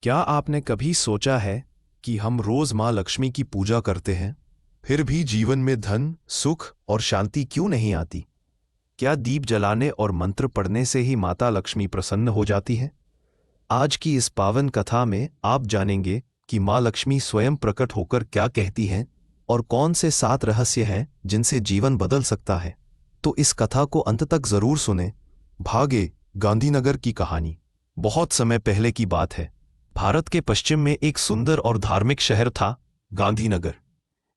क्या आपने कभी सोचा है कि हम रोज माँ लक्ष्मी की पूजा करते हैं, फिर भी जीवन में धन, सुख और शांति क्यों नहीं आती? क्या दीप जलाने और मंत्र पढ़ने से ही माता लक्ष्मी प्रसन्न हो जाती है? आज की इस पावन कथा में आप जानेंगे कि माँ लक्ष्मी स्वयं प्रकट होकर क्या कहती हैं और कौन से 7 रहस्य हैं जिनसे जीवन बदल सकता है। तो इस कथा को अंत तक जरूर सुने। भागे गांधीनगर की कहानी। बहुत समय पहले की बात है। भारत के पश्चिम में एक सुंदर और धार्मिक शहर था, गांधीनगर।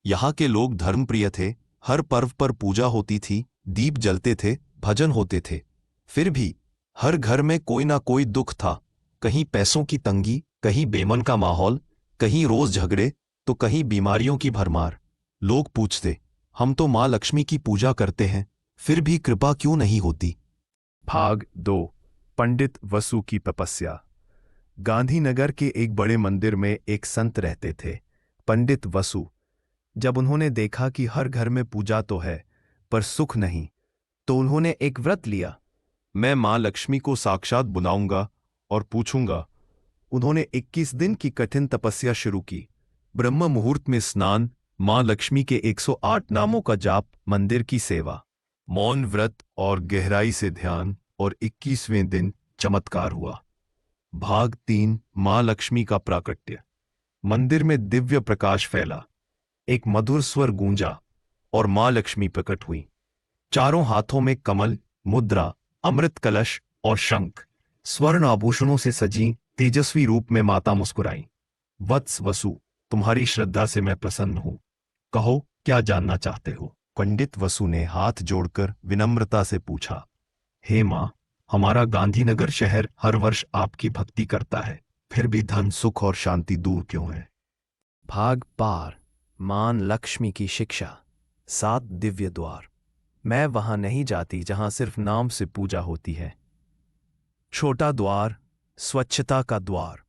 यहाँ के लोग धर्मप्रिय थे। हर पर्व पर पूजा होती थी, दीप जलते थे, भजन होते थे। फिर भी हर घर में कोई ना कोई दुख था। कहीं पैसों की तंगी, कहीं बेमन का माहौल, कहीं रोज झगड़े, तो कहीं बीमारियों की भरमार। लोग पूछते, हम तो माँ लक्ष्मी की पूजा करते हैं, फिर भी कृपा क्यों नहीं होती? भाग 2। पंडित वसु की तपस्या। गांधीनगर के एक बड़े मंदिर में एक संत रहते थे, पंडित वसु। जब उन्होंने देखा कि हर घर में पूजा तो है पर सुख नहीं, तो उन्होंने एक व्रत लिया। मैं मां लक्ष्मी को साक्षात बुलाऊंगा और पूछूंगा। उन्होंने 21 दिन की कठिन तपस्या शुरू की। ब्रह्म मुहूर्त में स्नान, मां लक्ष्मी के 108 नामों का जाप, मंदिर की सेवा, मौन व्रत और गहराई से ध्यान, और 21वें दिन चमत्कार हुआ। भाग 3। मां लक्ष्मी का प्राकट्य। मंदिर में दिव्य प्रकाश फैला, एक मधुर स्वर गूंजा और मां लक्ष्मी प्रकट हुई। चारों हाथों में कमल, मुद्रा, अमृत कलश और शंख, स्वर्ण आभूषणों से सजी तेजस्वी रूप में माता मुस्कुराई। वत्स वसु, तुम्हारी श्रद्धा से मैं प्रसन्न हूं। कहो, क्या जानना चाहते हो? पंडित वसु ने हाथ जोड़कर विनम्रता से पूछा। हे मां, हमारा गांधीनगर शहर हर वर्ष आपकी भक्ति करता है, फिर भी धन, सुख और शांति दूर क्यों है? भाग 12। मां लक्ष्मी की शिक्षा। 7 दिव्य द्वार। मैं वहां नहीं जाती जहां सिर्फ नाम से पूजा होती है। छोटा द्वार, स्वच्छता का द्वार,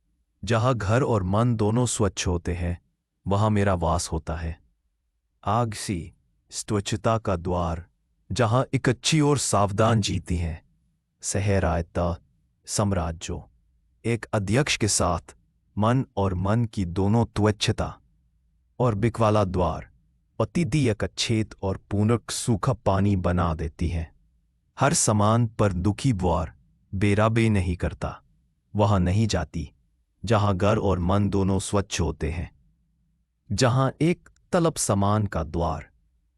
जहां घर और मन दोनों स्वच्छ होते हैं, वहां मेरा वास होता है। आगसी, स्वच्छता का द्वार, जहां एक अच्छी और सावधान जीती हैं। सहरायता, साम्राज्य, एक अध्यक्ष के साथ मन और मन की दोनों त्वच्छता। और बिकवाला द्वार, अतिथि एक अच्छेत और पूनक सूखा पानी बना देती है। हर समान पर दुखी द्वार बेराबे नहीं करता, वहां नहीं जाती जहां घर और मन दोनों स्वच्छ होते हैं। जहां एक तलब समान का द्वार,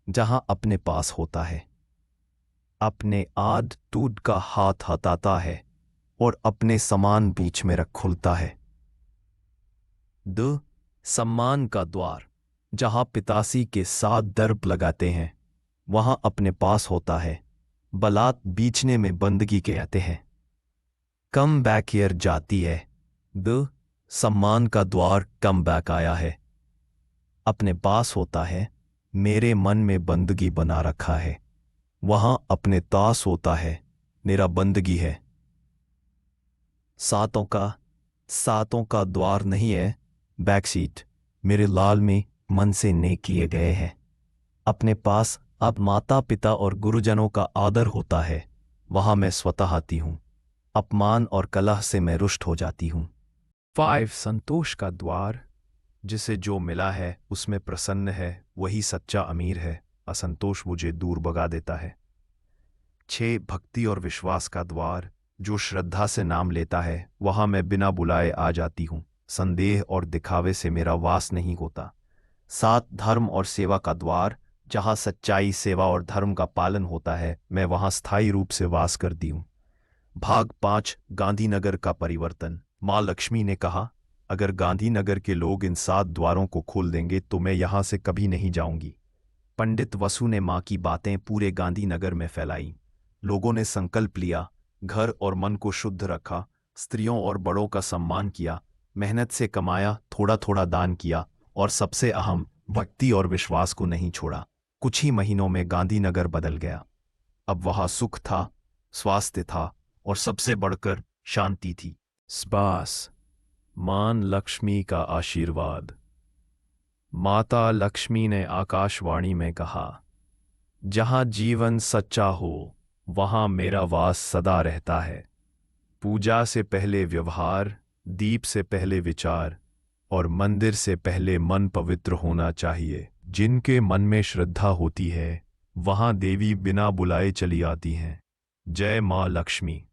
जहां अपने पास होता है, अपने आद टूट का हाथ हटाता है और अपने समान बीच में रख खुलता है। द सम्मान का द्वार, जहां पितासी के साथ दर्प लगाते हैं, वहां अपने पास होता है, बलात् बीचने में बंदगी कहते हैं। कम बैक ईयर जाती है। द सम्मान का द्वार कम बैक आया है, अपने पास होता है, मेरे मन में बंदगी बना रखा है, वहां अपने तास होता है, मेरा बंदगी है। सातों का द्वार नहीं है, बैकसीट, मेरे लाल में मन से नेक किए गए हैं। अपने पास अब माता पिता और गुरुजनों का आदर होता है, वहां मैं स्वतः आती हूं। अपमान और कलह से मैं रुष्ट हो जाती हूं। 5 संतोष का द्वार, जिसे जो मिला है उसमें प्रसन्न है, वही सच्चा अमीर है, असंतोष मुझे दूर भगा देता है। 6 भक्ति और विश्वास का द्वार, जो श्रद्धा से नाम लेता है, वहां मैं बिना बुलाए आ जाती हूं, संदेह और दिखावे से मेरा वास नहीं होता। 7 धर्म और सेवा का द्वार, जहां सच्चाई, सेवा और धर्म का पालन होता है, मैं वहां स्थायी रूप से वास करती हूं। भाग 5। गांधीनगर का परिवर्तन। मां लक्ष्मी ने कहा, अगर गांधीनगर के लोग इन 7 द्वारों को खोल देंगे तो मैं यहां से कभी नहीं जाऊंगी। पंडित वसु ने मां की बातें पूरे गांधीनगर में फैलाई। लोगों ने संकल्प लिया, घर और मन को शुद्ध रखा, स्त्रियों और बड़ों का सम्मान किया, मेहनत से कमाया, थोड़ा थोड़ा दान किया, और सबसे अहम, भक्ति और विश्वास को नहीं छोड़ा। कुछ ही महीनों में गांधीनगर बदल गया। अब वहां सुख था, स्वास्थ्य था और सबसे बढ़कर शांति थी। स्पास, मान लक्ष्मी का आशीर्वाद। माता लक्ष्मी ने आकाशवाणी में कहा, जहां जीवन सच्चा हो, वहां मेरा वास सदा रहता है। पूजा से पहले व्यवहार, दीप से पहले विचार और मंदिर से पहले मन पवित्र होना चाहिए। जिनके मन में श्रद्धा होती है वहां देवी बिना बुलाए चली आती हैं। जय मां लक्ष्मी।